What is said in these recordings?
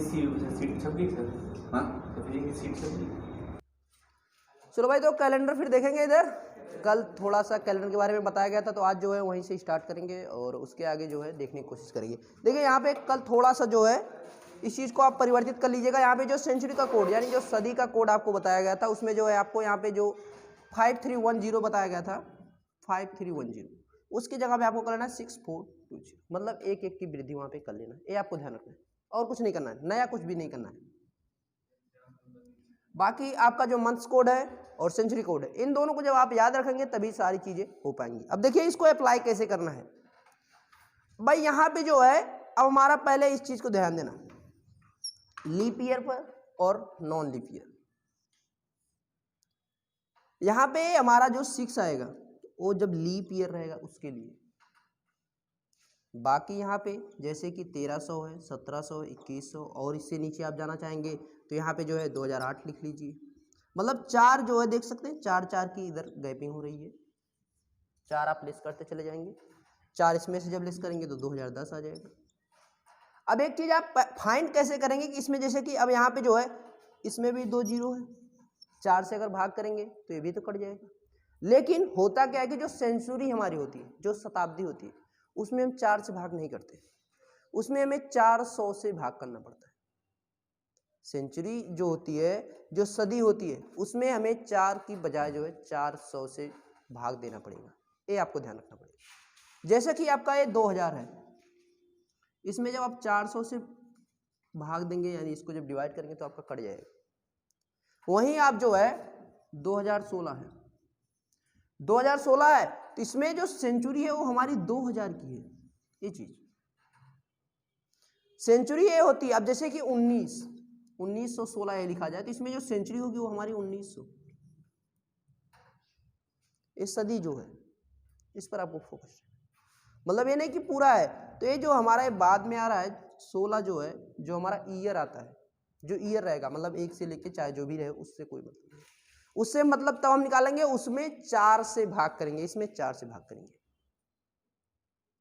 Seat छप गई sir. हाँ सीट छप गई। चलो भाई, तो कैलेंडर फिर देखेंगे इधर। कल थोड़ा सा कैलेंडर के बारे में बताया गया था, तो आज जो है वहीं से स्टार्ट करेंगे और उसके आगे जो है देखने की कोशिश करेंगे। देखिए यहाँ पे कल थोड़ा सा जो है इस चीज़ को आप परिवर्तित कर लीजिएगा। यहाँ पे जो सेंचुरी का कोड यानी जो सदी का कोड आपको बताया गया था, उसमें जो है आपको यहाँ पे जो 5310 बताया गया था, 5310, उसकी जगह पे आपको कर लेना है 6420, मतलब एक एक की वृद्धि वहाँ पे कर लेना है। ये आपको ध्यान रखना है और कुछ नहीं करना है, नया कुछ भी नहीं करना है। बाकी आपका जो मंथ्स कोड है और सेंचुरी कोड है, इन दोनों को जब आप याद रखेंगे तभी सारी चीजें हो पाएंगी। अब देखिए इसको अप्लाई कैसे करना है भाई। यहां पे जो है अब हमारा पहले इस चीज को ध्यान देना, लीप ईयर पर और नॉन लीप ईयर। यहां पे हमारा जो 6 आएगा वो जब लीप ईयर रहेगा उसके लिए। बाकी यहाँ पे जैसे कि 1300 है, 1700 है, 2100 और इससे नीचे आप जाना चाहेंगे तो यहाँ पे जो है 2008 लिख लीजिए। मतलब 4 जो है देख सकते हैं, 4 की इधर गैपिंग हो रही है। 4 आप लिस्ट करते चले जाएंगे, 4 इसमें से जब लिस्ट करेंगे तो 2010 आ जाएगा। अब एक चीज आप फाइंड कैसे करेंगे कि इसमें जैसे कि अब यहाँ पे जो है इसमें भी 2 जीरो है, 4 से अगर भाग करेंगे तो ये भी तो कट जाएगा। लेकिन होता क्या है कि जो सेंचुरी हमारी होती है, जो शताब्दी होती है, उसमें हम 4 से भाग नहीं करते, उसमें हमें 400 से भाग करना पड़ता है। सेंचुरी जो होती है, जो सदी होती है, उसमें हमें 4 की बजाय जो है 400 से भाग देना पड़ेगा। ये आपको ध्यान रखना पड़ेगा। जैसे कि आपका ये 2000 है, इसमें जब आप 400 से भाग देंगे यानी इसको जब डिवाइड करेंगे तो आपका कट जाएगा। वहीं आप जो है 2016 है, 2016 है तो इसमें जो सेंचुरी है वो हमारी 2000 की है। ये चीज सेंचुरी ये होती है। अब जैसे कि 1916 ये लिखा जाए तो इसमें जो सेंचुरी होगी वो हमारी 1900। ये सदी जो है इस पर आपको फोकस, मतलब ये नहीं कि पूरा है। तो ये जो हमारा बाद में आ रहा है 16 जो है, जो हमारा ईयर आता है, जो ईयर रहेगा मतलब 1 से लेके चाहे जो भी रहे उससे कोई मतलब नहीं। उससे मतलब तब हम निकालेंगे, उसमें 4 से भाग करेंगे, इसमें 4 से भाग करेंगे।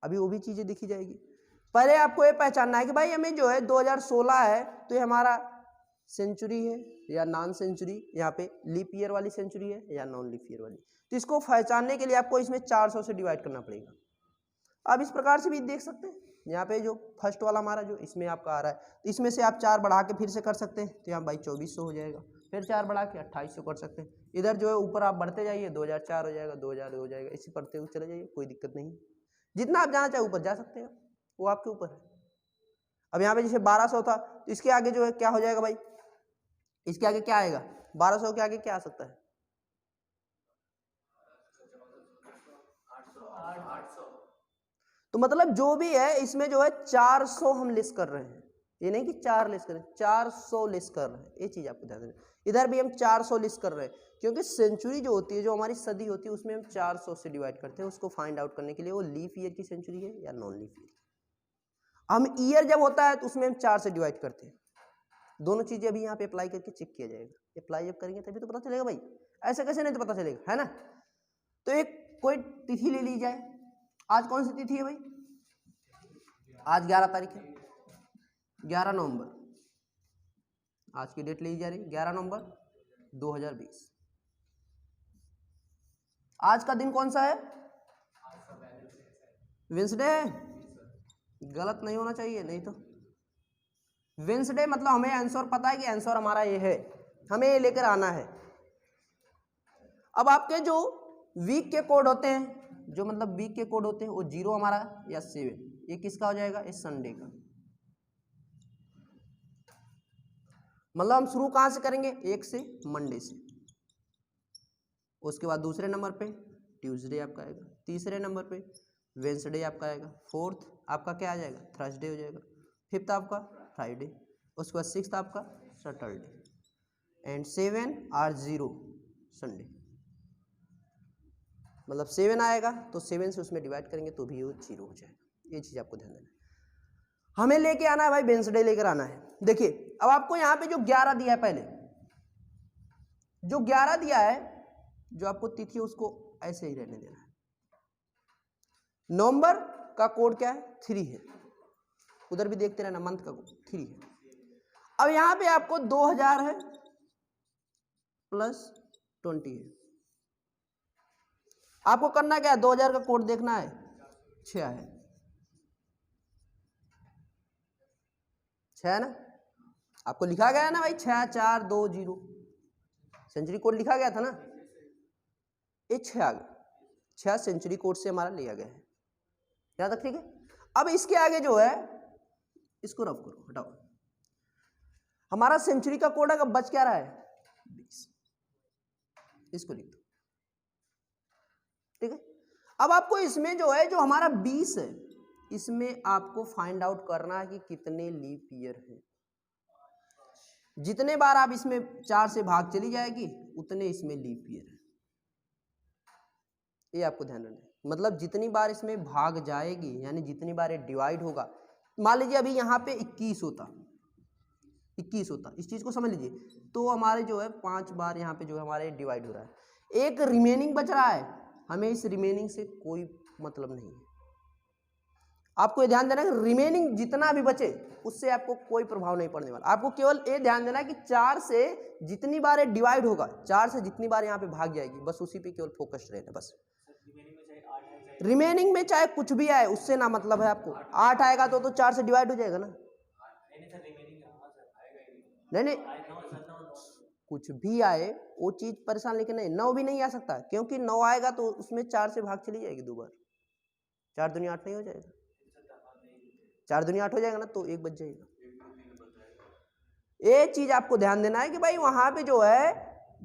अभी वो भी चीजें दिखी जाएगी। पहले आपको ये पहचानना है कि भाई हमें जो है 2016 है तो ये हमारा सेंचुरी है या नॉन सेंचुरी, यहाँ पे लीप ईयर वाली सेंचुरी है या नॉन लीप ईयर वाली। तो इसको पहचानने के लिए आपको इसमें 400 से डिवाइड करना पड़ेगा। आप इस प्रकार से भी देख सकते हैं, यहाँ पे जो फर्स्ट वाला हमारा जो इसमें आपका आ रहा है तो इसमें से आप 4 बढ़ा के फिर से कर सकते हैं, तो यहाँ भाई 2400 हो जाएगा। फिर 4 बढ़ा के 2800 कर सकते हैं। इधर जो है ऊपर आप बढ़ते जाइए, 2004 हो जाएगा, 2000 हो जाएगा, इसी पढ़ते हुए चले जाइए, कोई दिक्कत नहीं। जितना आप जाना चाहे ऊपर जा सकते हैं, वो आपके ऊपर है। अब यहाँ पे जैसे 1200 था तो इसके आगे जो है क्या हो जाएगा भाई, इसके आगे क्या आएगा, 1200 के आगे क्या आ सकता है, 800। तो मतलब जो भी है इसमें जो है 400 हम लिस्ट कर रहे हैं, ये नहीं कि 4 लिस्ट कर रहे हैं, 400 लिस्ट कर रहे हैं। ये चीज आपको ध्यान देना। इधर भी हम 400 लिस्ट कर रहे हैं क्योंकि सेंचुरी जो होती है, जो हमारी सदी होती है, उसमें हम 400 से डिवाइड करते हैं उसको फाइंड आउट करने के लिए वो लीफ ईयर की सेंचुरी है या नॉन लीफ ईयर। हम ईयर जब होता है तो उसमें हम 4 से डिवाइड करते हैं। दोनों चीजें अभी यहाँ पे अप्लाई करके चेक किया जाएगा। अप्लाई जब करेंगे तभी तो पता चलेगा भाई, ऐसे कैसे नहीं तो पता चलेगा, है ना। तो एक कोई तिथि ले ली जाए। आज कौन सी तिथि है भाई, आज 11 तारीख है, 11 नवंबर आज की डेट ली जा रही, 11 नवंबर 2020। आज का दिन कौन सा है, वेंसडे है, गलत नहीं होना चाहिए, नहीं तो वेंसडे मतलब हमें आंसर पता है कि आंसर हमारा ये है, हमें ये लेकर आना है। अब आपके जो वीक के कोड होते हैं, जो मतलब वीक के कोड होते हैं, वो 0 हमारा या 7, ये किसका हो जाएगा, इस संडे का। मतलब हम शुरू कहां से करेंगे, 1 से, मंडे से। उसके बाद दूसरे नंबर पे ट्यूसडे आपका आएगा, तीसरे नंबर पे वेंसडे आपका आएगा, फोर्थ आपका क्या आ जाएगा, थर्सडे हो जाएगा, फिफ्थ आपका फ्राइडे, उसके बाद सिक्स्थ आपका सैटरडे एंड 7 और 0 संडे। मतलब 7 आएगा तो 7 से उसमें डिवाइड करेंगे तो भी वो 0 हो जाएगा। ये चीज आपको ध्यान देना है। हमें लेके आना है भाई, वेंसडे लेकर आना है। देखिए अब आपको यहाँ पे जो 11 दिया है, पहले जो 11 दिया है, जो आपको तिथि है उसको ऐसे ही रहने देना है। नवंबर का कोड क्या है, 3 है, उधर भी देखते रहना, मंथ का कोड 3 है। अब यहां पे आपको 2000 है प्लस 20 है। आपको करना क्या है, 2000 का कोड देखना है, 6 है, 6 है ना, आपको लिखा गया है ना भाई 6420, सेंचुरी कोड लिखा गया था ना, ये 6 आ गया, 6 सेंचुरी कोड से हमारा लिया गया है, याद रख, ठीक है। अब इसके आगे जो है इसको रफ करो, हटाओ, हमारा सेंचुरी का कोड अगर बच क्या रहा है 20, इसको लिख दो, ठीक है। अब आपको इसमें जो है, जो हमारा 20 है, इसमें आपको फाइंड आउट करना है कि कितने लीप ईयर है। जितने बार आप इसमें 4 से भाग चली जाएगी उतने इसमें लीप ईयर है, ये आपको ध्यान रखना है। मतलब जितनी बार इसमें भाग जाएगी यानी जितनी बार ये डिवाइड होगा, मान लीजिए अभी यहाँ पे 21 होता, 21 होता, इस चीज को समझ लीजिए, तो हमारे जो है 5 बार यहाँ पे जो है हमारे डिवाइड हो रहा है, एक रिमेनिंग बच रहा है, हमें इस रिमेनिंग से कोई मतलब नहीं है। आपको ये ध्यान देना है कि रिमेनिंग जितना भी बचे उससे आपको कोई प्रभाव नहीं पड़ने वाला। आपको केवल ये ध्यान देना है कि 4 से जितनी बार ये डिवाइड होगा, 4 से जितनी बार यहाँ पे भाग जाएगी, बस उसी पे केवल फोकस रहना, बस। रिमेनिंग में चाहे कुछ भी आए उससे ना मतलब है आपको, 8 आएगा तो 4 से डिवाइड हो जाएगा ना, नहीं, कुछ भी आए वो चीज परेशान लेकिन नहीं, 9 भी नहीं आ सकता, क्योंकि 9 आएगा तो उसमें 4 से भाग चली जाएगी 2 बार, 4 दूनी 8 नहीं हो जाएगा, 4 दूनी 8 हो जाएगा ना, तो 1 बच जाएगा। ये चीज आपको ध्यान देना है कि भाई वहां पे जो है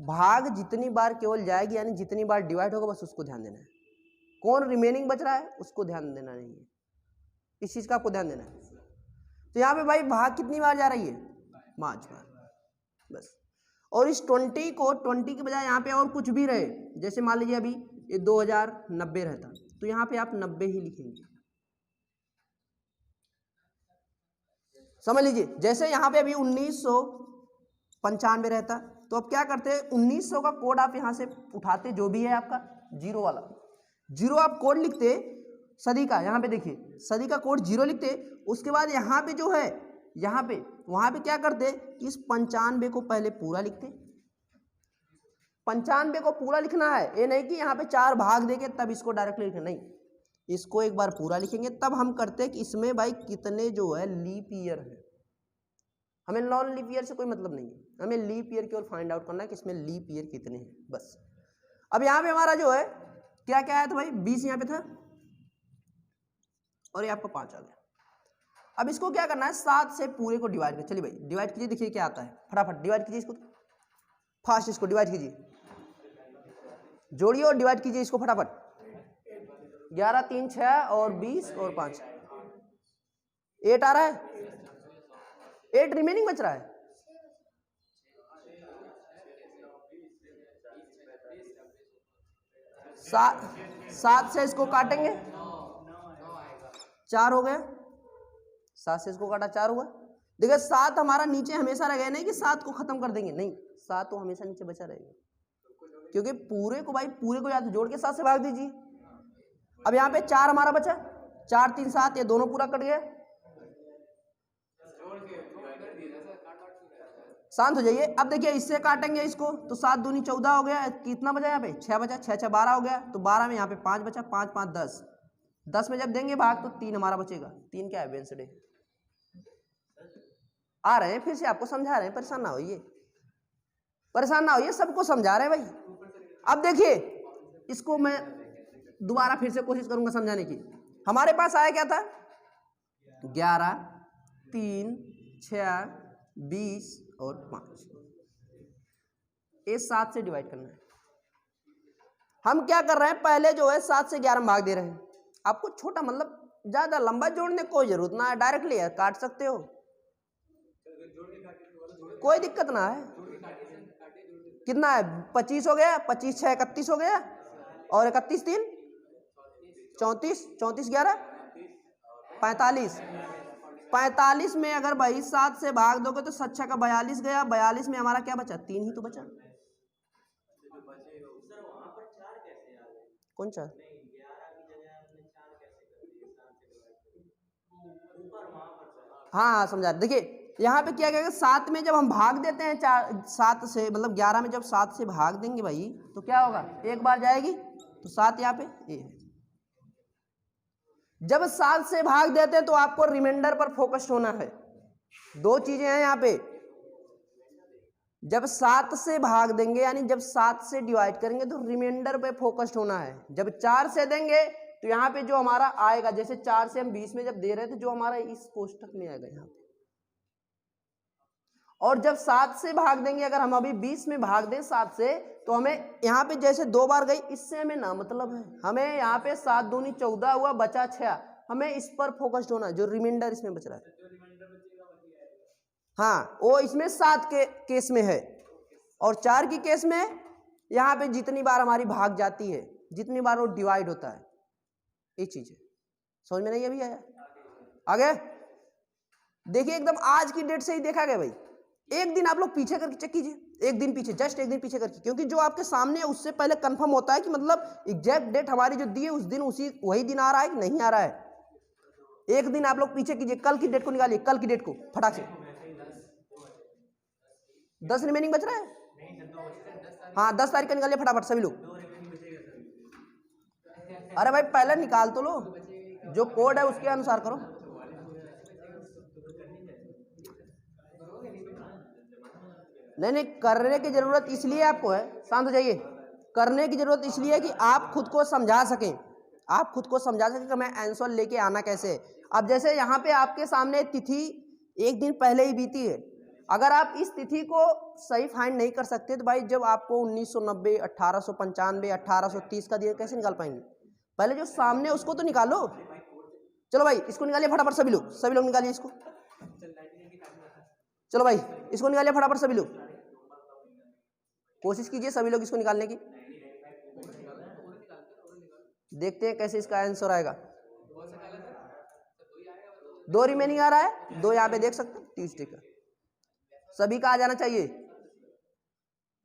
भाग जितनी बार केवल जाएगी यानी जितनी बार डिवाइड होगा, बस उसको ध्यान देना है। कौन रिमेनिंग बच रहा है उसको ध्यान देना नहीं है, इस चीज का आपको ध्यान देना है। तो यहाँ पे भाई भाग कितनी बार जा रही है, 5 बार, बस। और इस 20 को 20 के बजाय यहाँ पे और कुछ भी रहे, जैसे मान लीजिए अभी ये 2090 रहता, तो यहाँ पे आप 90 ही लिखेंगे, समझ लीजिए। जैसे यहाँ पे अभी 1995 रहता, तो अब क्या करते हैं, 1900 का कोड आप यहाँ से उठाते, जो भी है आपका 0 वाला, 0 आप कोड लिखते सदी का, यहाँ पे देखिए सदी का कोड 0 लिखते, उसके बाद यहाँ पे जो है, यहाँ पे वहाँ पे क्या करते, इस 95 को पहले पूरा लिखते, 95 को पूरा लिखना है, ये नहीं कि यहाँ पे 4 भाग देके तब इसको डायरेक्टली लिखना, नहीं, इसको एक बार पूरा लिखेंगे, तब हम करते हैं कि इसमें भाई कितने जो है लीप ईयर है। हमें नॉन लीप ईयर से कोई मतलब नहीं है, हमें लीप ईयर केवल फाइंड आउट करना है कि इसमें लीप ईयर कितने हैं, बस। अब यहाँ पे हमारा जो है क्या क्या आया था भाई, 20 यहाँ पे था और ये आपका 5 आ गया। अब इसको क्या करना है, 7 से पूरे को डिवाइड कर, चलिए भाई डिवाइड कीजिए, देखिए क्या आता है, फटाफट डिवाइड कीजिए इसको, फास्ट इसको डिवाइड कीजिए, जोड़िए और डिवाइड कीजिए इसको फटाफट, 11 3 6 और 20 और 5, 8 आ रहा है, 8 रिमेनिंग बच रहा है, 7 से इसको काटेंगे 4 हो गया, 7 से इसको काटा 4 हुआ। देखिए 7 हमारा नीचे हमेशा रहेगा, नहीं कि 7 को खत्म कर देंगे, नहीं, 7 तो हमेशा नीचे बचा रहेगा, क्योंकि पूरे को भाई पूरे को या तो जोड़ के 7 से भाग दीजिए। अब यहाँ पे 4 हमारा बचा, 4 3 7, ये दोनों पूरा कट गया, शांत हो जाइए। अब देखिए इससे काटेंगे इसको तो 7 दूनी 14 हो गया, कितना बचा यहाँ पे 6 बचा, 6 6 12 हो गया, तो 12 में यहाँ पे 5 बचा, 5 5 10, 10 में जब देंगे भाग तो 3 हमारा बचेगा, 3 क्या है, वेंसडे। आ रहे हैं फिर से आपको समझा रहे हैं, परेशान ना होइए, परेशान ना होइए, सबको समझा रहे हैं भाई। अब देखिए इसको मैं दोबारा फिर से कोशिश करूंगा समझाने की। हमारे पास आया क्या था, 11 3 6 20 और 5, ये 7 से डिवाइड करना है। हम क्या कर रहे हैं, पहले जो है 7 से 11 में भाग दे रहे हैं। आपको छोटा मतलब ज्यादा लंबा जोड़ने की कोई जरूरत ना है, डायरेक्टली काट सकते हो, कोई दिक्कत ना है। कितना है, 25 हो गया, 25 6 31 हो गया, और 31 3 34, 34 11 45, 45 में अगर भाई 7 से भाग दोगे तो 7 6 का 42 गया, 42 में हमारा क्या बचा, 3 ही तो बचा। कौन सा, हाँ हाँ समझा, देखिए यहाँ पे क्या कहेगा, 7 में जब हम भाग देते हैं 7 से, मतलब 11 में जब 7 से भाग देंगे भाई तो क्या होगा, एक बार जाएगी तो 7 यहाँ पे ए है। जब 7 से भाग देते हैं तो आपको रिमाइंडर पर फोकस्ड होना है। दो चीजें हैं यहाँ पे, जब 7 से भाग देंगे यानी जब 7 से डिवाइड करेंगे तो रिमाइंडर पे फोकस्ड होना है। जब 4 से देंगे तो यहाँ पे जो हमारा आएगा, जैसे 4 से हम 20 में जब दे रहे थे, जो हमारा इस कोष्टक में आएगा यहाँ पे। और जब 7 से भाग देंगे, अगर हम अभी 20 में भाग दें 7 से, तो हमें यहाँ पे जैसे 2 बार गई, इससे हमें ना मतलब है, हमें यहाँ पे 7 दूनी 14 हुआ, बचा 6, हमें इस पर फोकस्ड होना है, जो रिमाइंडर इसमें बच रहा है। हाँ, वो इसमें 7 के केस में है, और 4 की केस में यहाँ पे जितनी बार हमारी भाग जाती है, जितनी बार वो डिवाइड होता है, ये चीज है। समझ में नहीं अभी आया? आगे देखिए, एकदम आज की डेट से ही देखा गया भाई। एक दिन आप लोग पीछे करके चेक कीजिए, एक दिन पीछे, जस्ट एक दिन पीछे करके, क्योंकि जो आपके सामने है उससे पहले कंफर्म होता है कि मतलब एग्जैक्ट डेट हमारी जो दी है उस दिन वही दिन आ रहा है कि नहीं आ रहा है। एक दिन आप लोग पीछे कीजिए, कल की डेट को निकालिए, कल की डेट को फटाक से। 10 रिमेनिंग बच रहा है, हाँ 10 तारीख का निकालिए फटाफट सभी लोग। अरे भाई पहले निकाल तो लो, जो कोड है उसके अनुसार करो। नहीं, करने की जरूरत इसलिए आपको है, शांत हो जाइए, करने की जरूरत इसलिए है कि आप खुद को समझा सकें, आप खुद को समझा सकें कि मैं आंसर लेके आना कैसे है। अब जैसे यहाँ पे आपके सामने तिथि एक दिन पहले ही बीती है, अगर आप इस तिथि को सही फाइंड नहीं कर सकते तो भाई जब आपको 1990, 1895, 1830 का दिया कैसे निकाल पाएंगे? पहले जो सामने उसको तो निकालो। चलो भाई इसको निकालिए फटाफट सभी लोग, सभी लोग निकालिए इसको। चलो भाई इसको निकालिए फटाफट सभी लोग, कोशिश कीजिए सभी लोग इसको निकालने की। देखते हैं कैसे इसका आंसर आएगा। 2 रिमेनिंग आ रहा है, 2 यहाँ पे देख सकते हैं, ट्यूसडे का सभी का आ जाना चाहिए,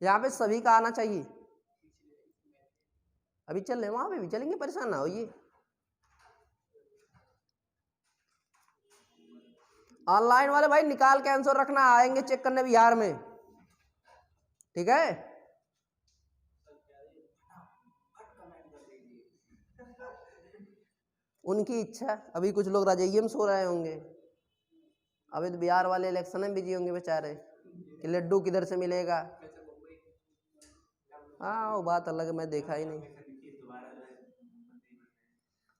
यहाँ पे सभी का आना चाहिए। अभी चल रहे वहां पे भी चलेंगे, परेशान ना होइए। ऑनलाइन वाले भाई निकाल के आंसर रखना, आएंगे चेक करने बिहार में, ठीक है? उनकी इच्छा, अभी कुछ लोग राजैये में सो रहे होंगे, अभी तो बिहार वाले इलेक्शन में बिजी होंगे बेचारे कि लड्डू किधर से मिलेगा। हाँ वो बात अलग है, मैं देखा ही नहीं।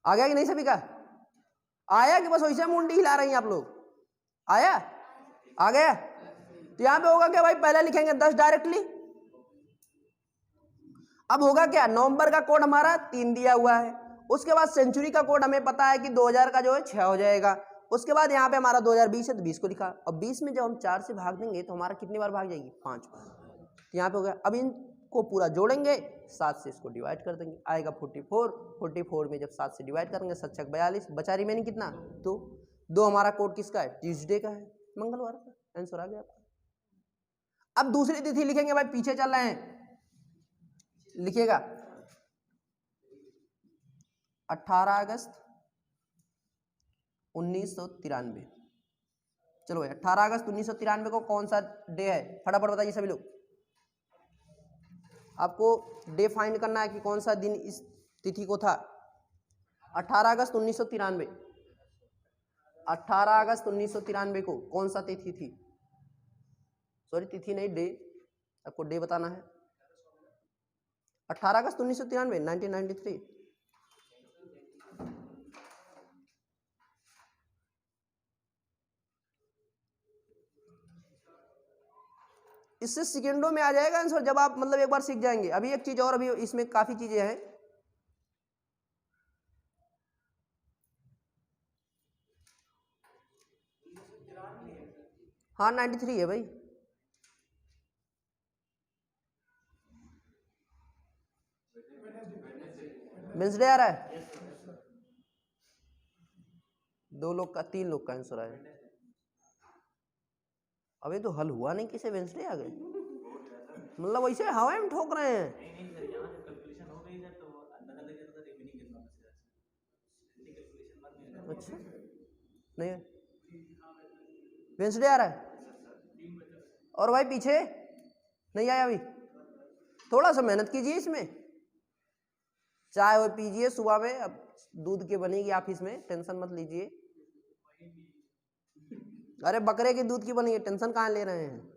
आ गया कि नहीं सभी का? आया कि बस वैसे मुंडी हिला रही हैं आप लोग? आया, आ गया? तो यहाँ पे होगा क्या भाई, पहले लिखेंगे 10 डायरेक्टली। अब होगा क्या, नवंबर का कोड हमारा 3 दिया हुआ है, उसके बाद सेंचुरी का कोड हमें पता है कि 2000 का जो है 6 हो जाएगा, उसके बाद यहाँ पे हमारा 2020 है तो 20 को लिखा, और 20 में जब हम 4 से भाग देंगे तो हमारा कितनी बार भाग जाएगी, 5 बार। यहाँ पे हो गया। अब इनको पूरा जोड़ेंगे, 7 से इसको डिवाइड कर देंगे, आएगा 44। 44 में जब 7 से डिवाइड करेंगे 7 छक 42, बचा रिमेनिंग कितना, 2। 2 हमारा कोड किसका है, ट्यूसडे का है, मंगलवार का। आंसर आ गया आपका। अब दूसरी तिथि लिखेंगे भाई, पीछे चल रहे हैं, लिखिएगा 18 अगस्त 1993। चलो भाई 18 अगस्त 1993 को कौन सा डे है, फटाफट बताइए सभी लोग। आपको डे फाइंड करना है कि कौन सा दिन इस तिथि को था। 18 अगस्त 1993, 18 अगस्त 1993 को कौन सा तिथि थी, सॉरी तिथि नहीं डे, आपको डे बताना है। 18 अगस्त 1993, 1993। इससे सेकेंडों में आ जाएगा आंसर, जब आप मतलब एक बार सीख जाएंगे। अभी एक चीज और, अभी इसमें काफी चीजें हैं। हाँ 93 है भाई, वेडनेसडे आ रहा है। 2 लोग का, 3 लोग का आंसर आया। अबे तो हल हुआ नहीं, किसे वेडनेसडे आ गए, मतलब वैसे हवा में ठोक रहे हैं। अच्छा नहीं, वेंसडे आ रहा है। और भाई पीछे नहीं आया अभी, थोड़ा सा मेहनत कीजिए इसमें, चाय वो पीजिए सुबह में, अब दूध की बनेगी ऑफिस में, टेंशन मत लीजिए। अरे बकरे के दूध की बनेगी, टेंशन कहाँ ले रहे हैं।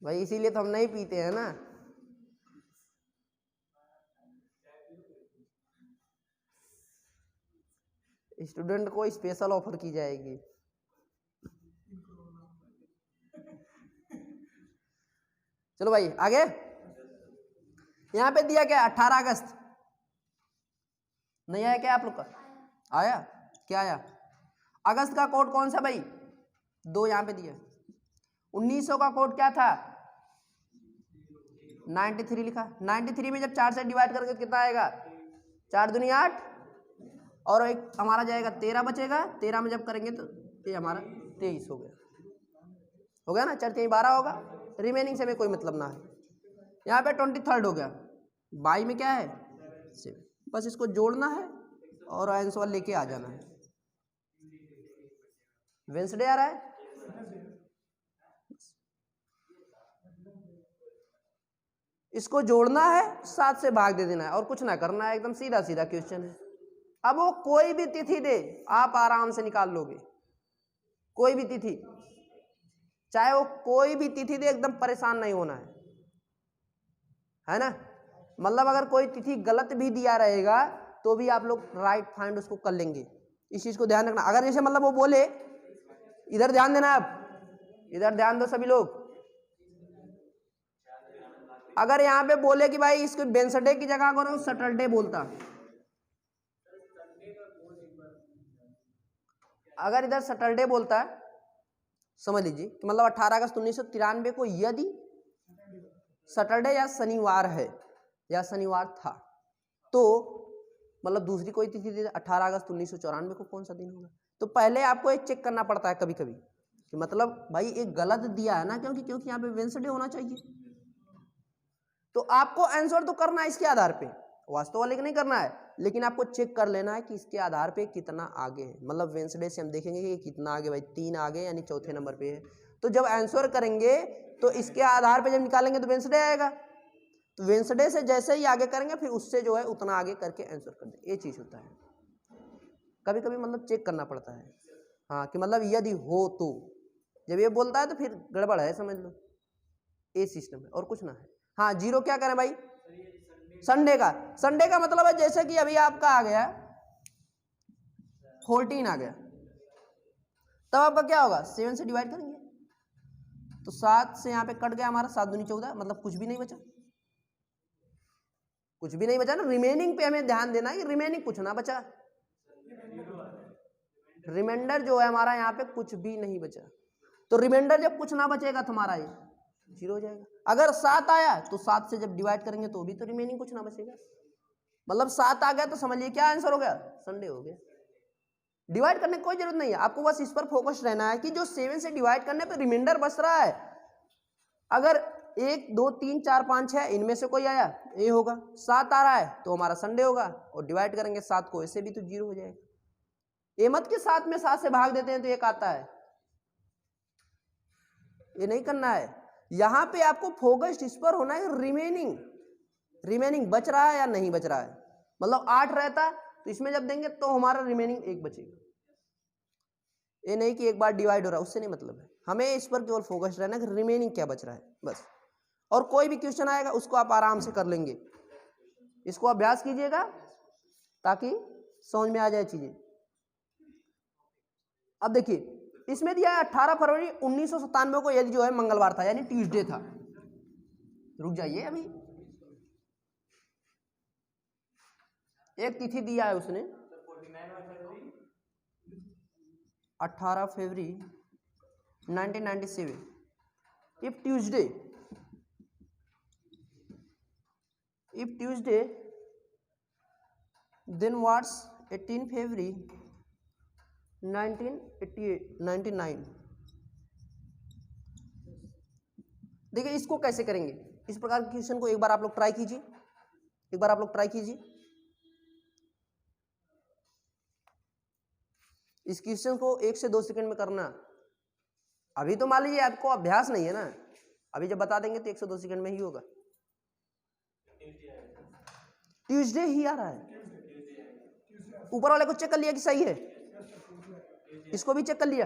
भाई इसीलिए तो हम नहीं पीते हैं ना। स्टूडेंट को स्पेशल ऑफर की जाएगी। चलो भाई आगे, यहां पे दिया क्या 18 अगस्त, नहीं आया क्या आप लोग का? आया क्या आया? अगस्त का कोड कौन सा भाई? 2 यहां पे दिया। 1900 का कोड क्या था? 93 लिखा। 93 में जब 4 से डिवाइड करके कितना आएगा? 4 दूनी 8, और एक हमारा जाएगा 13 बचेगा। 13 में जब करेंगे तो ये हमारा 23 हो गया ना। 4 3 12 होगा, रिमेनिंग से में कोई मतलब ना है। यहाँ पे 23 हो गया। 22 में क्या है? 7। बस इसको जोड़ना है और आंसर लेके आ जाना है। वेंसडे आ रहा है, इसको जोड़ना है, 7 से भाग दे देना है और कुछ ना करना है, एकदम सीधा सीधा क्वेश्चन है। अब वो कोई भी तिथि दे आप आराम से निकाल लोगे, कोई भी तिथि, चाहे वो कोई भी तिथि दे, एकदम परेशान नहीं होना है ना। मतलब अगर कोई तिथि गलत भी दिया रहेगा तो भी आप लोग राइट फाइंड उसको कर लेंगे, इस चीज को ध्यान रखना। अगर जैसे मतलब वो बोले, इधर ध्यान देना, आप इधर ध्यान दो सभी लोग। अगर यहाँ पे बोले कि भाई इसको वेंसडे की जगह करो सैटरडे बोलता, अगर इधर सैटरडे बोलता है, समझ लीजिए कि मतलब 18 अगस्त 1993 को यदि सैटरडे या शनिवार है या शनिवार था, तो मतलब दूसरी कोई तिथि दे 18 अगस्त 1994 को कौन सा दिन होगा। तो पहले आपको एक चेक करना पड़ता है कभी कभी कि मतलब भाई एक गलत दिया है ना, क्योंकि यहाँ पे वेंसडे होना चाहिए। तो आपको आंसर तो करना है इसके आधार पे, वास्तव वाले नहीं करना है, लेकिन आपको चेक कर लेना है कि इसके आधार पे कितना आगे है। मतलब वेंसडे से हम देखेंगे कि कितना आगे, भाई 3 आगे यानी चौथे नंबर पे है। तो जब आंसर करेंगे तो इसके आधार पे जब निकालेंगे तो वेंसडे आएगा। तो वेंसडे से जैसे ही आगे करेंगे फिर उससे जो है उतना आगे करके आंसर कर दें, ये चीज होता है। कभी कभी मतलब चेक करना पड़ता है, हाँ, कि मतलब यदि हो तो, जब ये बोलता है तो फिर गड़बड़ है, समझ लो, ये सिस्टम है और कुछ ना है। हाँ, 0 क्या करें भाई? संडे का। संडे का मतलब है जैसे कि अभी आपका आ गया 14 आ गया, तब आपका क्या होगा? 7 से डिवाइड करेंगे तो 7 से यहाँ पे कट गया हमारा, 7 दूनी 14, मतलब कुछ भी नहीं बचा, कुछ भी नहीं बचा ना। रिमेनिंग पे हमें ध्यान देना है कि रिमेनिंग कुछ ना बचा, रिमाइंडर जो है हमारा यहाँ पे कुछ भी नहीं बचा। तो रिमाइंडर जब कुछ ना बचेगा तो हमारा ये 0 हो जाएगा। अगर 7 आया तो 7 से जब डिवाइड करेंगे तो भी तो रिमेनिंग कुछ ना बचेगा, मतलब 7 आ गया तो समझिए क्या आंसर हो गया? संडे हो गया। डिवाइड करने की कोई जरूरत नहीं है, आपको बस इस पर फोकस रहना है कि जो 7 से डिवाइड करने पर रिमाइंडर बच रहा है, अगर 1 2 3 4 5 6 इनमें से कोई आया ये होगा। 7 आ रहा है तो हमारा संडे होगा, और डिवाइड करेंगे 7 को, ऐसे भी तो 0 हो जाएगा। ये मत के 7 में 7 से भाग देते हैं तो 1 आता है, ये नहीं करना है। यहां पे आपको फोकस्ड इस पर होना है, रिमेनिंग बच रहा है या नहीं बच रहा है। मतलब 8 रहता तो इसमें जब देंगे तो हमारा रिमेनिंग 1 बचेगा। ये नहीं कि एक बार डिवाइड हो रहा है, उससे नहीं मतलब है, हमें इस पर केवल फोकस रहना है कि रिमेनिंग क्या बच रहा है बस। और कोई भी क्वेश्चन आएगा उसको आप आराम से कर लेंगे, इसको अभ्यास कीजिएगा ताकि समझ में आ जाए चीजें। अब देखिए इसमें दिया है 18 फरवरी 1997 को, यदि जो है मंगलवार था यानी ट्यूसडे था। रुक जाइए, अभी एक तिथि दिया है उसने 18 फरवरी 1997। If Tuesday then what's 18 February 1999। देखिए इसको कैसे करेंगे, इस प्रकार के क्वेश्चन को एक बार आप लोग ट्राई कीजिए, इस क्वेश्चन को 1 से 2 सेकंड में करना। अभी तो मान लीजिए आपको अभ्यास नहीं है ना, अभी जब बता देंगे तो 1 से 2 सेकंड में ही होगा। ट्यूसडे ही आ रहा है। ऊपर वाले को चेक कर लिया कि सही है, इसको भी चेक कर लिया,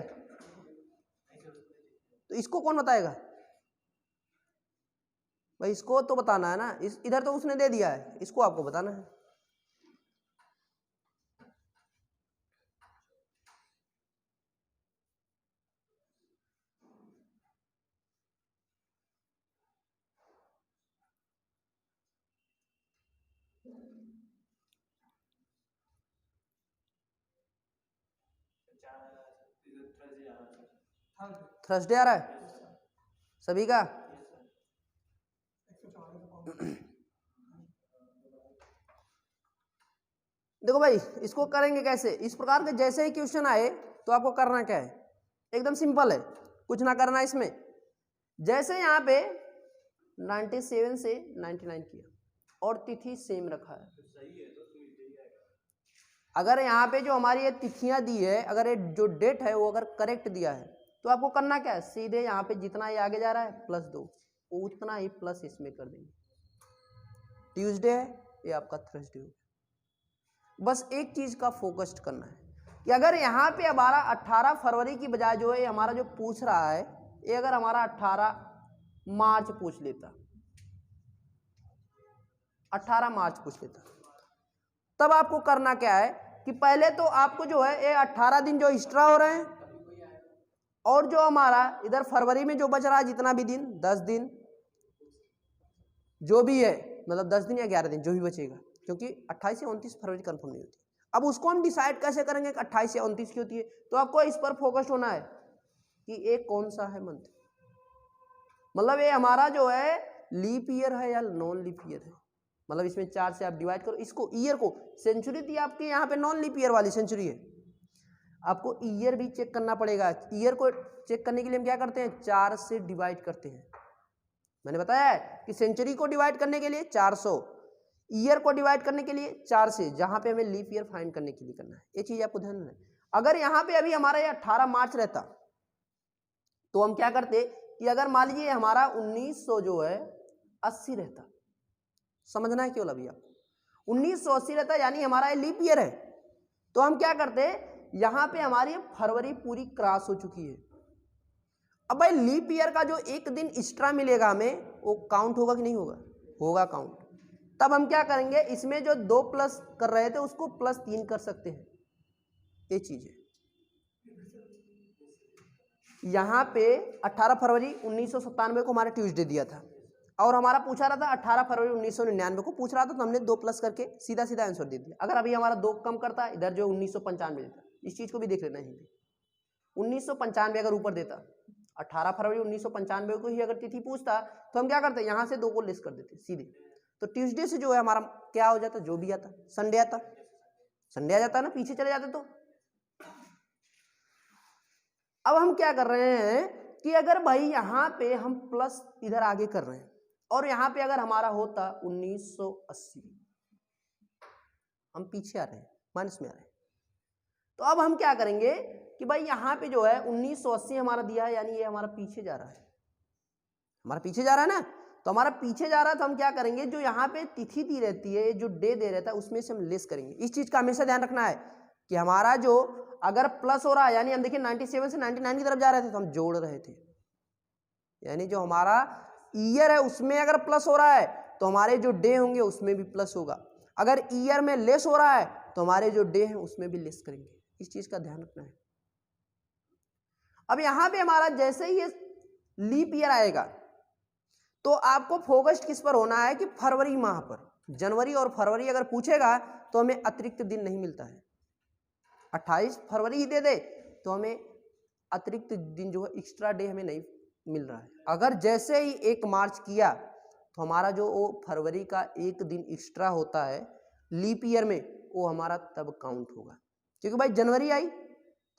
तो इसको कौन बताएगा भाई? इसको तो बताना है ना, इधर तो उसने दे दिया है, इसको आपको बताना है। थर्सडे आ रहा है सभी का। देखो भाई इसको करेंगे कैसे, इस प्रकार के जैसे ही क्वेश्चन आए तो आपको करना क्या है, एकदम सिंपल है, कुछ ना करना इसमें। जैसे यहाँ पे 97 से 99 किया और तिथि सेम रखा है, अगर यहाँ पे जो हमारी ये तिथियां दी है, अगर ये जो डेट है वो अगर करेक्ट दिया है तो आपको करना क्या है, सीधे यहाँ पे जितना ये आगे जा रहा है +2 उतना ही प्लस इसमें कर देंगे। ट्यूसडे है, ये आपका थर्सडे हो। बस एक चीज का फोकस्ड करना है कि अगर यहाँ पे हमारा 18 फरवरी की बजाय जो है हमारा जो पूछ रहा है, ये अगर हमारा 18 मार्च पूछ लेता, 18 मार्च पूछ लेता, तब आपको करना क्या है कि पहले तो आपको जो है ये 18 दिन जो एक्स्ट्रा हो रहे हैं, और जो हमारा इधर फरवरी में जो बच रहा है जितना भी दिन, 10 दिन जो भी है, मतलब 10 दिन या 11 दिन जो भी बचेगा, क्योंकि 28 से 29 फरवरी कंफर्म नहीं होती। अब उसको हम डिसाइड कैसे करेंगे कि 28 से 29 की होती है, तो आपको इस पर फोकस होना है कि ये कौन सा है मंथ, मतलब ये हमारा जो है लीप ईयर है या नॉन लीप ईयर है, मतलब इसमें 4 से आप डिवाइड करो इसको, ईयर को, सेंचुरी थी आपके यहाँ पे नॉन लीप ईयर वाली सेंचुरी है, आपको ईयर भी चेक करना पड़ेगा। ईयर को चेक करने के लिए हम क्या करते हैं, 4 से डिवाइड करते हैं। मैंने बताया है कि सेंचुरी को डिवाइड करने के लिए 400, ईयर को डिवाइड करने के लिए 4 से, जहां पे हमें लीप ईयर फाइंड करने के लिए करना है, ये चीज आपको ध्यान रखना है। अगर यहाँ पे अभी हमारा ये 18 मार्च रहता तो हम क्या करते कि अगर मान लीजिए हमारा 1900 जो है 80 रहता, समझना है केवल अभी आप, 1980 रहता यानी हमारा ये लीप ईयर है, तो हम क्या करते, यहाँ पे हमारी फरवरी पूरी क्रॉस हो चुकी है। अब भाई लीप ईयर का जो एक दिन एक्स्ट्रा मिलेगा हमें, वो काउंट होगा कि नहीं होगा, होगा काउंट। तब हम क्या करेंगे, इसमें जो 2 प्लस कर रहे थे उसको +3 कर सकते हैं, ये चीज है। यहाँ पे 18 फरवरी 1997 को हमारा ट्यूसडे दिया था, और हमारा पूछा रहा था 18 फरवरी 1999 को पूछ रहा था, तो हमने 2 प्लस करके सीधा सीधा आंसर दे दिया। अगर अभी हमारा 2 कम करता, इधर जो 1995 देता, इस चीज को भी देख लेना है, 1995 अगर ऊपर देता, 18 फरवरी 1995 को ही अगर तिथि पूछता, तो हम क्या करते, यहाँ से 2 को लेस कर देते सीधे, तो ट्यूसडे से जो है हमारा क्या हो जाता, जो भी आता, संडे आता, संडे आ जाता ना, पीछे चले जाते। तो अब हम क्या कर रहे हैं कि अगर भाई यहाँ पे हम प्लस इधर आगे कर रहे हैं, और यहाँ पे अगर हमारा होता 1980, हम पीछे आ रहे हैं, माइनस में आ रहे हैं, तो अब हम क्या करेंगे कि भाई यहाँ पे जो है 1980 हमारा दिया है, यानी ये हमारा पीछे जा रहा है, हमारा पीछे जा रहा है ना, तो हमारा पीछे जा रहा है, तो हम क्या करेंगे, जो यहाँ पे तिथि दी रहती है, जो डे दे रहता है, उसमें से हम लेस करेंगे। इस चीज का हमेशा ध्यान रखना है कि हमारा जो अगर प्लस हो रहा है, यानी हम देखिए 97 से 99 की तरफ जा रहे थे, तो हम जोड़ रहे थे, यानी जो हमारा ईयर है उसमें अगर प्लस हो रहा है तो हमारे जो डे होंगे उसमें भी प्लस होगा, अगर ईयर में लेस हो रहा है तो हमारे जो डे हैं उसमें भी लेस करेंगे। इस चीज का ध्यान रखना है। अब यहां पे हमारा जैसे ही ये लीप ईयर आएगा, तो आपको फोकस्ड किस पर होना है कि फरवरी माह पर। जनवरी और फरवरी अगर पूछेगा तो हमें अतिरिक्त दिन नहीं मिलता है, 28 फरवरी ही दे दे तो हमें अतिरिक्त दिन जो है एक्स्ट्रा डे हमें नहीं मिल रहा है। अगर जैसे ही 1 मार्च किया तो हमारा जो वो फरवरी का एक दिन एक्स्ट्रा होता है लीप ईयर में, वो हमारा तब काउंट होगा। क्योंकि भाई जनवरी आई,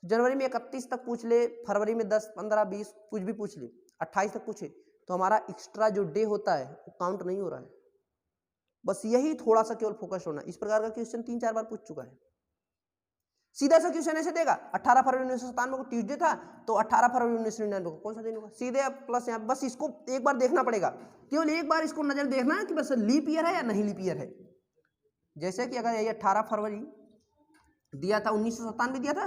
जनवरी में 31 तक पूछ ले, फरवरी में 10, 15, 20 कुछ भी पूछ ले, 28 तक पूछे, तो हमारा एक्स्ट्रा जो डे होता है वो काउंट नहीं हो रहा है। बस यही थोड़ा सा केवल फोकस होना। इस प्रकार का क्वेश्चन 3-4 बार पूछ चुका है। सीधा सा क्वेश्चन ऐसे देगा 18 फरवरी 1997 को ट्यूसडे था, तो 18 फरवरी 1999 को कौन सा दिन होगा, सीधे प्लस यहाँ, बस इसको एक बार देखना पड़ेगा, केवल एक बार इसको नजर देखना है कि बस लीप ईयर है या नहीं लीप ईयर है। जैसे कि अगर ये 18 फरवरी दिया था 1997 दिया था,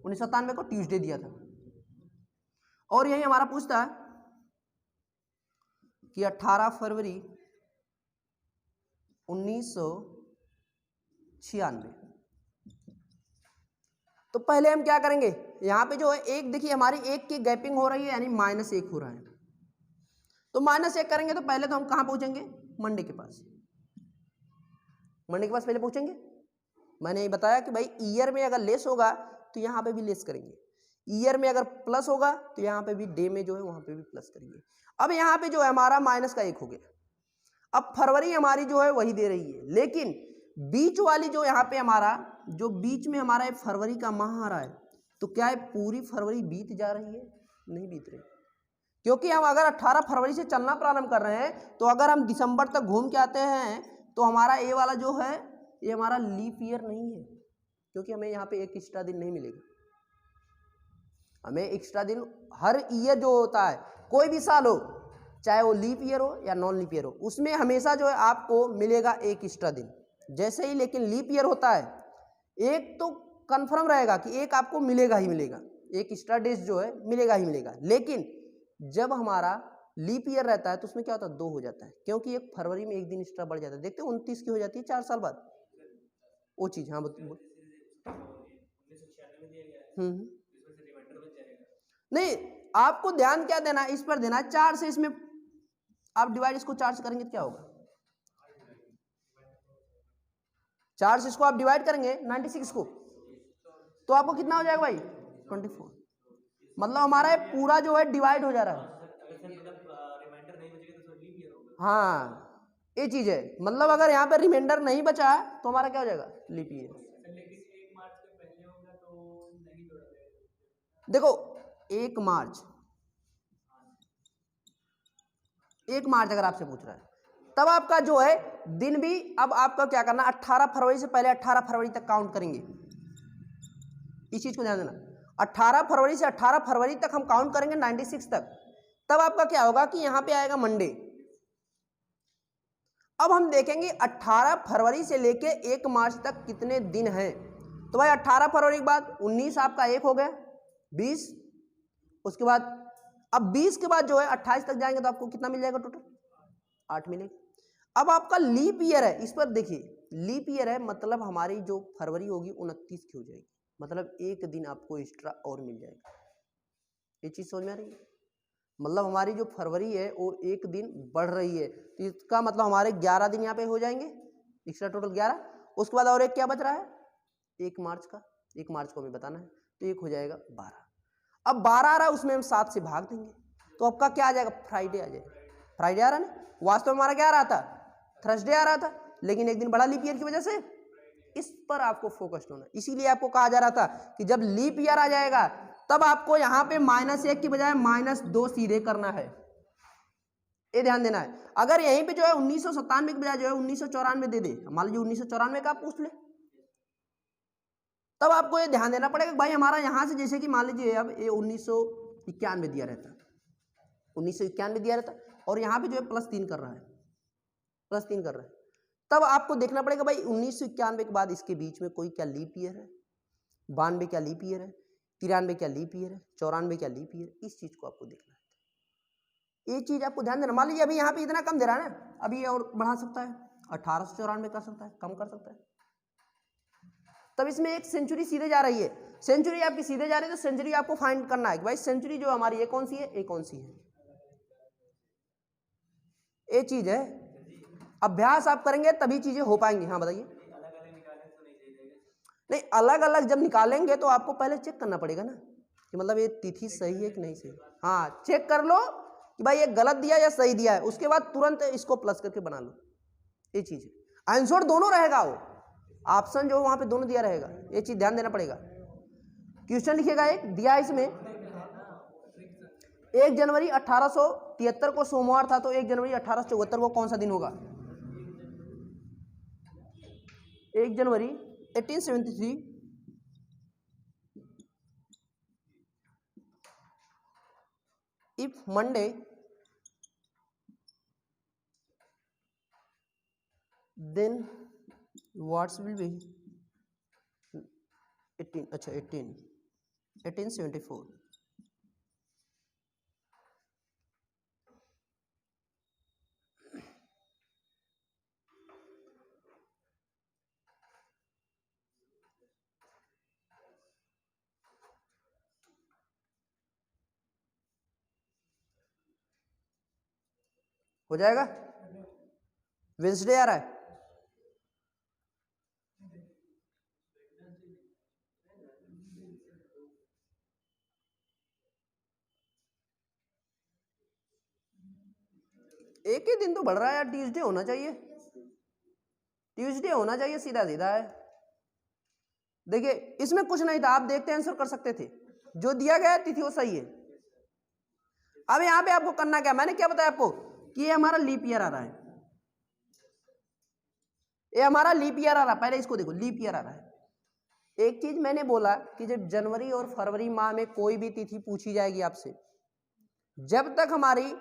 1997 को ट्यूसडे दिया था, और यही हमारा पूछता है कि 18 फरवरी 1996, तो पहले हम क्या करेंगे, यहाँ पे जो है एक देखिए हमारी एक की गैपिंग हो रही है यानी -1 हो रहा है, तो -1 करेंगे तो पहले तो हम कहाँ पहुंचेंगे, मंडे के पास, मंडे के पास पहले पहुंचेंगे। मैंने ये बताया कि भाई ईयर में अगर लेस होगा तो यहाँ पे भी लेस करेंगे, ईयर में अगर प्लस होगा तो यहाँ पे भी डे में जो है वहाँ पे भी प्लस करेंगे। अब यहाँ पे जो है हमारा -1 हो गया, अब फरवरी हमारी जो है वही दे रही है, लेकिन बीच वाली जो यहाँ पे हमारा जो बीच में हमारा ये फरवरी का माह आ रहा है, तो क्या है पूरी फरवरी बीत जा रही है, नहीं बीत रही, क्योंकि हम अगर 18 फरवरी से चलना प्रारंभ कर रहे हैं तो अगर हम दिसंबर तक घूम के आते हैं तो हमारा ये वाला जो है ये हमारा लीप ईयर नहीं है, क्योंकि हमें यहाँ पे एक एक्स्ट्रा दिन नहीं मिलेगा। हमें एक्स्ट्रा दिन हर ईयर जो होता है कोई भी साल हो, चाहे वो लीप ईयर हो या नॉन लीप ईयर हो, उसमें हमेशा जो है आपको मिलेगा एक एक्स्ट्रा दिन। जैसे ही लेकिन लीप ईयर होता है एक तो कंफर्म रहेगा कि एक आपको मिलेगा ही मिलेगा, एक एक्स्ट्रा डेज जो है मिलेगा ही मिलेगा, लेकिन जब हमारा लीप ईयर रहता है तो उसमें क्या होता है 2 हो जाता है, क्योंकि एक फरवरी में एक दिन एक्स्ट्रा बढ़ जाता है, देखते हैं 29 की हो जाती है 4 साल बाद वो चीज़। हाँ नहीं, आपको ध्यान क्या देना है, इस पर देना है 4 से, इसमें आप डिवाइड इसको 4 से करेंगे तो क्या होगा, 4 से इसको आप डिवाइड करेंगे 96 को, तो आपको कितना हो जाएगा भाई 24, मतलब हमारा पूरा जो है डिवाइड हो जा रहा है। हाँ ये चीज है, मतलब अगर यहाँ पे रिमाइंडर नहीं बचा है तो हमारा क्या हो जाएगा लीप ईयर। देखो 1 मार्च अगर आपसे पूछ रहा है तब आपका जो है दिन भी, अब आपका क्या करना 18 फरवरी से पहले 18 फरवरी तक काउंट करेंगे, इस चीज को ध्यान देना, 18 फरवरी से 18 फरवरी तक हम काउंट करेंगे 96 तक, तब आपका क्या होगा कि यहां पे आएगा मंडे। अब हम देखेंगे 18 फरवरी से लेके 1 मार्च तक कितने दिन हैं, तो भाई 18 फरवरी के बाद 19 आपका 1 हो गया 20, उसके बाद अब 20 के बाद जो है 28 तक जाएंगे तो आपको कितना मिल जाएगा टोटल 8 मिलेगा। अब आपका लीप ईयर है, इस पर देखिए लीप ईयर है मतलब हमारी जो फरवरी होगी 29 की हो जाएगी, मतलब एक दिन आपको एक्स्ट्रा और मिल जाएगा, ये चीज समझ में आ रही है, मतलब हमारी जो फरवरी है वो एक दिन बढ़ रही है, तो इसका मतलब हमारे 11 दिन यहाँ पे हो जाएंगे एक्स्ट्रा, टोटल 11, उसके बाद और एक क्या बच रहा है 1 मार्च का, 1 मार्च को हमें बताना है, तो एक हो जाएगा 12, अब 12 आ रहा है उसमें हम 7 से भाग देंगे तो आपका क्या आ जाएगा फ्राइडे आ जाएगा, फ्राइडे आ रहा ना, वास्तव में हमारा क्या आ रहा था थर्सडे आ रहा था, लेकिन एक दिन बड़ा लीप ईयर की वजह से इस पर आपको फोकस्ड होना, इसीलिए आपको कहा जा रहा था कि जब लीप ईयर आ जाएगा तब आपको यहां पे -1 की बजाय -2 सीधे करना है, ये ध्यान देना है। अगर यहीं पे जो है 1997 की बजाय जो है 1994 दे दे, मान लीजिए 1994 का आप पूछ ले, तब आपको ये ध्यान देना पड़ेगा भाई हमारा यहां से जैसे कि मान लीजिए अब ये 1991 दिया रहता, 1991 दिया रहता और यहाँ पे जो है +3 कर रहा है, +3 कर रहा है, तब आपको देखना पड़ेगा भाई 1991 के बाद इसके बीच में कोई क्या लीप ईयर है, 92 क्या लीप ईयर है, 93 क्या लीप ईयर है, 94 क्या लीप ईयर, इस चीज को आपको देखना है, ये चीज आपको ध्यान देना। मान लीजिए अभी यहाँ पे इतना कम दे रहा है ना, अभी और बढ़ा सकता है 1894 कर सकता है, कम कर सकता है, तब इसमें एक सेंचुरी सीधे जा रही है, सेंचुरी आपकी सीधे जा रही है तो सेंचुरी आपको फाइंड करना है कि भाई सेंचुरी जो हमारी ये कौन सी है, ये कौन सी है, ये चीज है, अभ्यास आप करेंगे तभी चीजें हो पाएंगी। हाँ बताइए, नहीं अलग अलग जब निकालेंगे तो आपको पहले चेक करना पड़ेगा ना कि मतलब ये तिथि सही है कि नहीं सही, हाँ चेक कर लो कि भाई ये गलत दिया या सही दिया है, उसके बाद तुरंत इसको प्लस करके बना लो, ये चीज है। आंसर दोनों रहेगा, वो ऑप्शन जो वहां पे दोनों दिया रहेगा, ये चीज ध्यान देना पड़ेगा। क्वेश्चन लिखेगा एक दिया इसमें 1 जनवरी 1873 को सोमवार था, तो 1 जनवरी 1874 को कौन सा दिन होगा, 1 जनवरी 1873 if Monday then what will be 18, अच्छा 1874। हो जाएगा, वेंसडे आ रहा है, एक ही दिन तो बढ़ रहा है यार, ट्यूसडे होना चाहिए, ट्यूसडे होना चाहिए, सीधा सीधा है। देखिए इसमें कुछ नहीं था, आप देखते आंसर कर सकते थे, जो दिया गया है तिथि वो सही है। अब यहाँ पे आपको करना क्या, मैंने क्या बताया आपको कि ये हमारा लीप ईयर आ रहा है, ये हमारा लीप ईयर आ रहा है, पहले इसको देखो लीप ईयर आ रहा है। एक चीज मैंने बोला कि जब जनवरी और फरवरी माह में कोई भी तिथि पूछी जाएगी आपसे, जब तक हमारी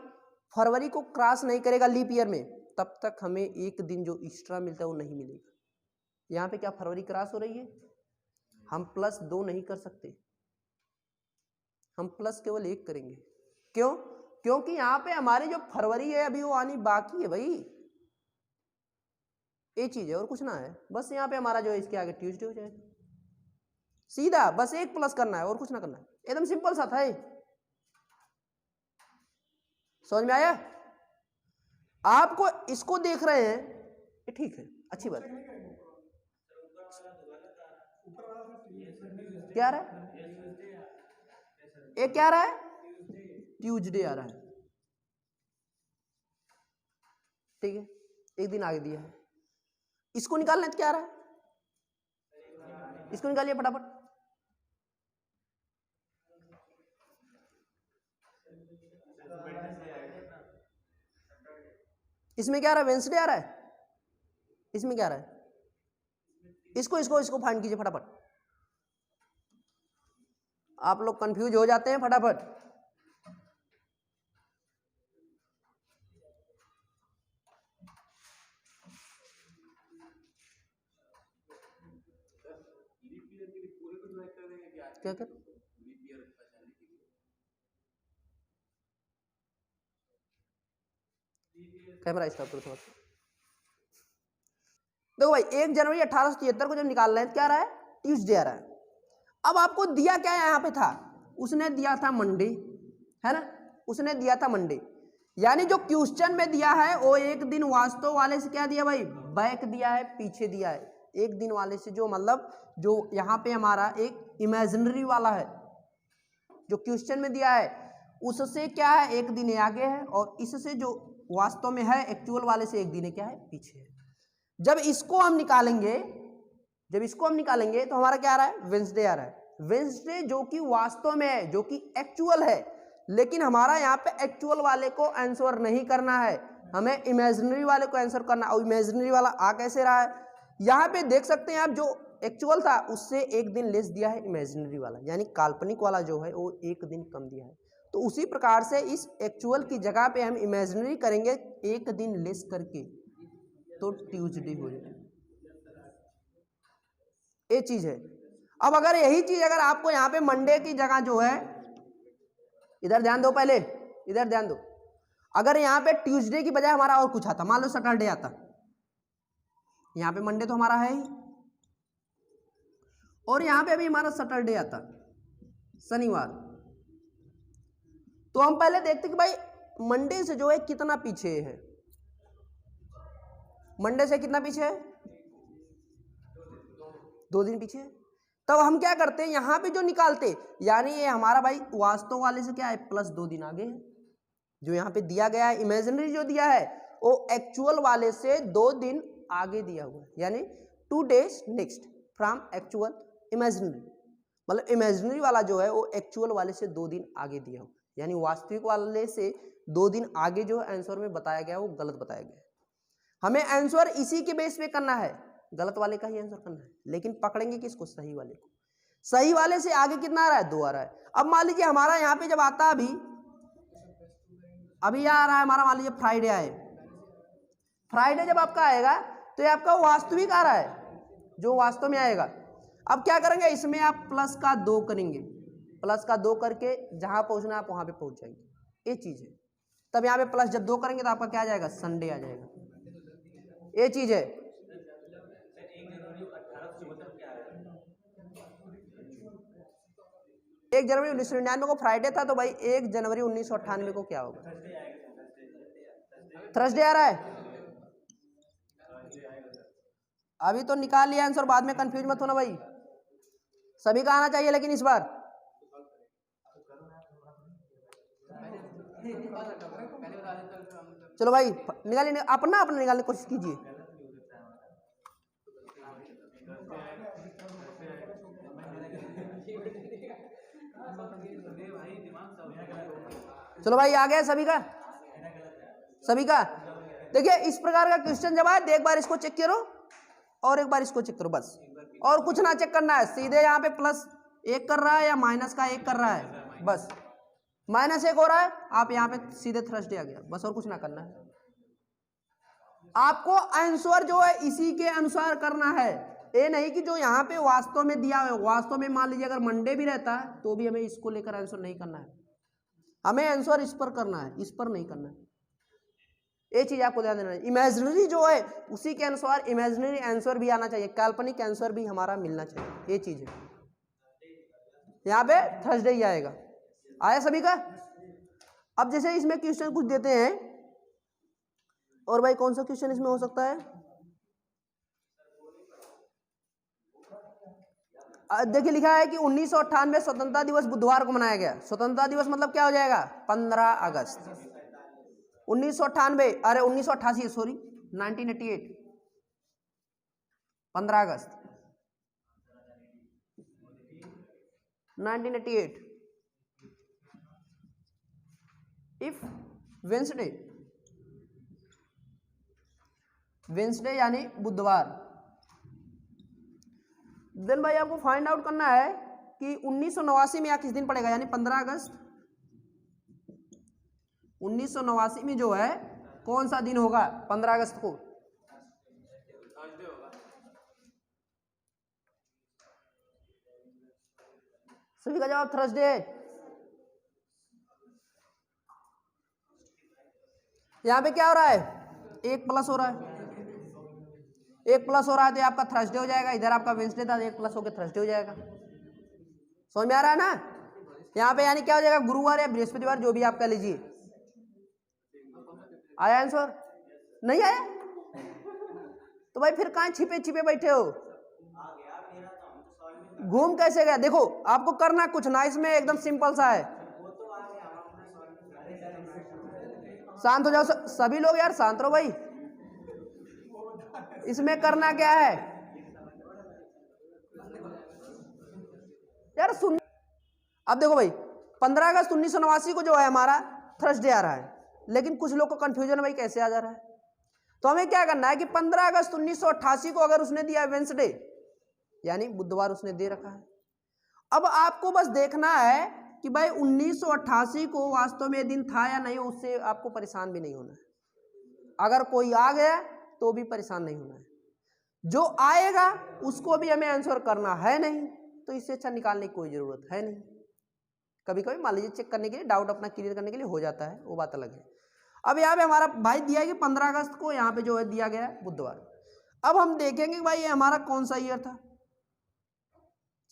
फरवरी को क्रॉस नहीं करेगा लीप ईयर में, तब तक हमें एक दिन जो एक्स्ट्रा मिलता है वो नहीं मिलेगा। यहाँ पे क्या फरवरी क्रॉस हो रही है, हम +2 नहीं कर सकते, हम प्लस केवल 1 करेंगे। क्यों? क्योंकि यहाँ पे हमारी जो फरवरी है अभी वो आनी बाकी है भाई, ये चीज है और कुछ ना है। बस यहाँ पे हमारा जो है इसके आगे ट्यूसडे हो जाएगा, सीधा बस 1 प्लस करना है और कुछ ना करना है, एकदम सिंपल सा था ये। समझ में आया? आपको इसको देख रहे हैं ये ठीक है, अच्छी बात है। क्या रहा है, ये क्या रहा है, ट्यूसडे आ रहा है, ठीक है, एक दिन आगे दिया है। इसको निकालना तो क्या रहा है, इसको निकालिए फटाफट। इसमें क्या आ रहा है, वेंसडे आ रहा है, इसमें क्या आ रहा है, इसको इसको इसको फाइंड कीजिए फटाफट। आप लोग कंफ्यूज हो जाते हैं फटाफट। क्या कर कैमरा स्टॉप करो थोड़ा। देखो भाई 1 जनवरी 1873 को जब निकाल रहे हैं क्या रहा है, ट्यूसडे आ रहा है। अब आपको दिया क्या यहाँ पे था, उसने दिया था मंडे, है ना, उसने दिया था मंडे, यानी जो क्वेश्चन में दिया है वो एक दिन वास्तव वाले से क्या दिया भाई, बैक दिया है, पीछे दिया है। एक दिन वाले से जो मतलब जो यहाँ पे हमारा एक इमेजिनरी वाला है जो क्वेश्चन में दिया है उससे क्या है एक दिन आगे है, और इससे जो वास्तव में है एक्चुअल वाले से एक दिन क्या है पीछे है। जब इसको हम निकालेंगे तो हमारा क्या आ रहा है, वेंसडे आ रहा है। वेंसडे जो कि वास्तव में है, जो कि एक्चुअल है, लेकिन हमारा यहाँ पे एक्चुअल वाले को आंसर नहीं करना है, हमें इमेजिनरी वाले को आंसर करना। और इमेजिनरी वाला आ कैसे रहा है, यहाँ पे देख सकते हैं आप, जो एक्चुअल था उससे एक दिन लेस दिया है इमेजिनरी वाला, यानी काल्पनिक वाला जो है वो एक दिन कम दिया है। तो उसी प्रकार से इस एक्चुअल की जगह पे हम इमेजिनरी करेंगे एक दिन लेस करके, तो ट्यूसडे हो जाएगा, ये चीज है। अब अगर यही चीज अगर आपको यहाँ पे मंडे की जगह जो है, इधर ध्यान दो, पहले इधर ध्यान दो, अगर यहाँ पे ट्यूसडे की बजाय हमारा और कुछ आता, मान लो सैटरडे आता, यहाँ पे मंडे तो हमारा है ही, और यहाँ पे अभी हमारा सैटरडे आता, शनिवार, तो हम पहले देखते कि भाई मंडे से जो है कितना पीछे है, मंडे से कितना पीछे है, 2 दिन पीछे है। तब हम क्या करते हैं, यहाँ पे जो निकालते, यानी ये हमारा भाई वास्तव वाले से क्या है +2 दिन आगे है, जो यहाँ पे दिया गया है इमेजिनरी जो दिया है वो एक्चुअल वाले से 2 दिन आगे दिया हुआ है, यानी 2 days next from actual imaginary, मतलब इमेजिनरी वाला जो है वो एक्चुअल वाले से 2 दिन आगे दिया हुआ, यानी वास्तविक वाले से 2 दिन आगे जो आंसर में बताया गया वो गलत बताया गया। हमें आंसर इसी के बेस पे करना है, गलत वाले का ही आंसर करना है, लेकिन पकड़ेंगे किसको, सही वाले को। सही वाले से आगे कितना आ रहा है, 2 आ रहा है। अब मान लीजिए हमारा यहाँ पे जब आता अभी अभी यहाँ आ रहा है हमारा, मान लीजिए फ्राइडे आए, फ्राइडे जब आपका आएगा तो ये आपका वास्तविक आ रहा है, जो वास्तव में आएगा। अब क्या करेंगे, इसमें आप प्लस का 2 करेंगे, प्लस का 2 करके जहां पहुंचना है आप वहां पे पहुंच जाएंगे, ये चीज है। तब यहाँ पे प्लस जब 2 करेंगे तो आपका क्या आ जाएगा, संडे आ जाएगा, ये चीज है। 1 जनवरी 1999 को फ्राइडे था, तो भाई 1 जनवरी 1998 को क्या होगा, थर्सडे आ रहा है। अभी तो निकाल लिया आंसर, बाद में कंफ्यूज मत होना भाई, सभी का आना चाहिए लेकिन इस बार। चलो भाई निकालिए, अपना अपना निकालने की कोशिश कीजिए। चलो भाई आ गया सभी का, सभी का। देखिए इस प्रकार का क्वेश्चन जब आए, एक बार इसको चेक करो और एक बार इसको चेक करो, बस और कुछ ना चेक करना है। सीधे यहाँ पे +1 कर रहा है या -1 कर रहा है, बस -1 हो रहा है, आप यहाँ पे सीधे थर्सडे आ गया, बस और कुछ ना करना है। आपको आंसर जो है इसी के अनुसार करना है, ये नहीं कि जो यहाँ पे वास्तव में दिया है, वास्तव में मान लीजिए अगर मंडे भी रहता है तो भी हमें इसको लेकर आंसर नहीं करना है, हमें आंसर इस पर करना है, इस पर नहीं करना है। ये चीज आपको ध्यान देना है। इमेजिनरी जो है उसी के अनुसार इमेजिनरी आंसर भी आना चाहिए, काल्पनिक आंसर भी हमारा मिलना चाहिए, ये चीज है। यहाँ पे थर्सडे ही आएगा, आया सभी का। अब जैसे इसमें क्वेश्चन कुछ देते हैं, और भाई कौन सा क्वेश्चन इसमें हो सकता है, देखिए लिखा है कि 1998 स्वतंत्रता दिवस बुधवार को मनाया गया। स्वतंत्रता दिवस मतलब क्या हो जाएगा, 15 अगस्त 1998, अरे 1988 सॉरी 1988, 15 अगस्त 1988। इफ वेंसडे यानी बुधवार, देन भाई आपको फाइंड आउट करना है कि 1989 में या किस दिन पड़ेगा, यानी 15 अगस्त 1989 में जो है कौन सा दिन होगा, 15 अगस्त को। सभी का जवाब थर्सडे है। यहाँ पे क्या हो रहा है, 1 प्लस हो रहा है, 1 प्लस हो रहा है तो आपका थर्सडे हो जाएगा, इधर आपका वेंसडे था, 1 प्लस होकर थर्सडे हो जाएगा। समझ में आ रहा है ना। यहाँ पे यानी क्या हो जाएगा, गुरुवार या बृहस्पतिवार जो भी आप कह लीजिए। आया आंसर, नहीं आया तो भाई फिर कहाँ छिपे छिपे बैठे हो, घूम कैसे गया। देखो आपको करना कुछ ना, इसमें एकदम सिंपल सा है। शांत हो जाओ सभी लोग यार, शांत रहो भाई। इसमें करना क्या है यार, सुन। अब देखो भाई 15 अगस्त 1989 को जो है हमारा थर्सडे आ रहा है, लेकिन कुछ लोग को कंफ्यूजन भाई कैसे आ जा रहा है। तो हमें क्या करना है कि 15 अगस्त 1988 को अगर उसने दिया है वेंसडे यानी बुधवार उसने दे रखा है, अब आपको बस देखना है कि भाई 1988 को वास्तव में दिन था या नहीं, उससे आपको परेशान भी नहीं होना है। अगर कोई आ गया तो भी परेशान नहीं होना है, जो आएगा उसको भी हमें आंसर करना है नहीं, तो इससे अच्छा निकालने की कोई जरूरत है नहीं। कभी कभी मान लीजिए चेक करने के लिए, डाउट अपना क्लियर करने के लिए हो जाता है, वो बात अलग है। अब यहाँ पे हमारा भाई दिया है कि 15 अगस्त को यहाँ पे जो है दिया गया है बुधवार। अब हम देखेंगे भाई ये हमारा कौन सा ईयर था,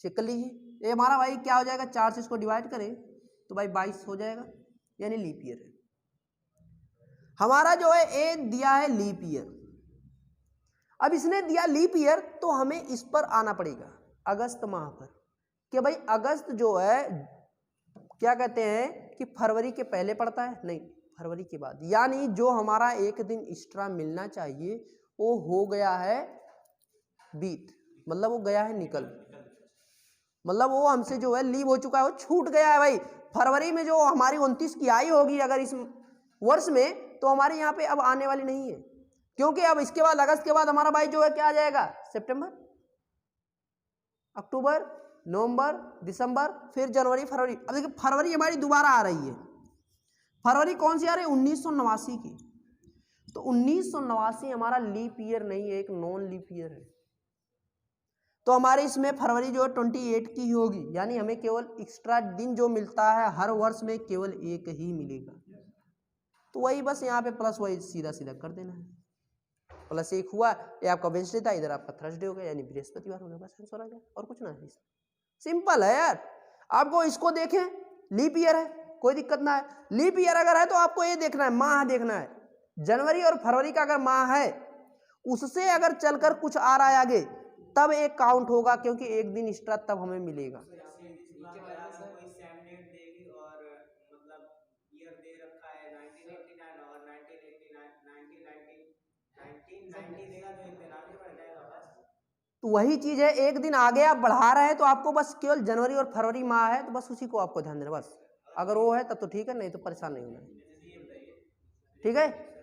चेक कर लीजिए। ये हमारा भाई क्या हो जाएगा, 4 से इसको डिवाइड करें तो भाई 22 हो जाएगा, यानी लीप ईयर है हमारा जो है। ए दिया है लीप ईयर, अब इसने दिया लीप ईयर तो हमें इस पर आना पड़ेगा अगस्त माह पर, कि भाई अगस्त जो है क्या कहते हैं कि फरवरी के पहले पड़ता है, नहीं फरवरी के बाद, यानी जो हमारा एक दिन एक्स्ट्रा मिलना चाहिए वो हो गया है बीत, मतलब वो गया है निकल, मतलब वो हमसे जो है लीव हो चुका है, वो छूट गया है भाई। फरवरी में जो हमारी 29 की आई होगी अगर इस वर्ष में, तो हमारे यहाँ पे अब आने वाली नहीं है, क्योंकि अब इसके बाद अगस्त के बाद हमारा भाई जो है क्या आ जाएगा, सितंबर, अक्टूबर, नवंबर, दिसंबर, फिर जनवरी, फरवरी। अब देखिए फरवरी हमारी दोबारा आ रही है, फरवरी कौन सी आ रही है? 1989 की। तो 1989 हमारा लीप ईयर नहीं है, एक नॉन लीप ईयर है। तो हमारे इसमें फरवरी जो है 28 की ही होगी, यानी हमें केवल एक्स्ट्रा दिन जो मिलता है हर वर्ष में केवल एक ही मिलेगा। तो वही बस यहाँ पे प्लस वही सीधा सीधा कर देना है। प्लस 1 हुआ, ये आपका वेडनेसडे था, इधर आपका थर्सडे हो गया, यानी बृहस्पतिवार हो गया। बस आंसर आ गया, और कुछ ना है। सिंपल है यार। आपको इसको देखें, लीप ईयर है, कोई दिक्कत ना है। लीप ईयर अगर है तो आपको ये देखना है, माह देखना है। जनवरी और फरवरी का अगर माह है, उससे अगर चलकर कुछ आ रहा है आगे, तब एक काउंट होगा, क्योंकि एक दिन एक्स्ट्रा तब हमें मिलेगा। तो वही चीज है, एक दिन आगे आप बढ़ा रहे हैं तो आपको बस केवल जनवरी और फरवरी माह है, तो बस उसी को आपको ध्यान देना बस। अगर वो है तब तो ठीक है, नहीं तो परेशान नहीं होना है। ठीक है।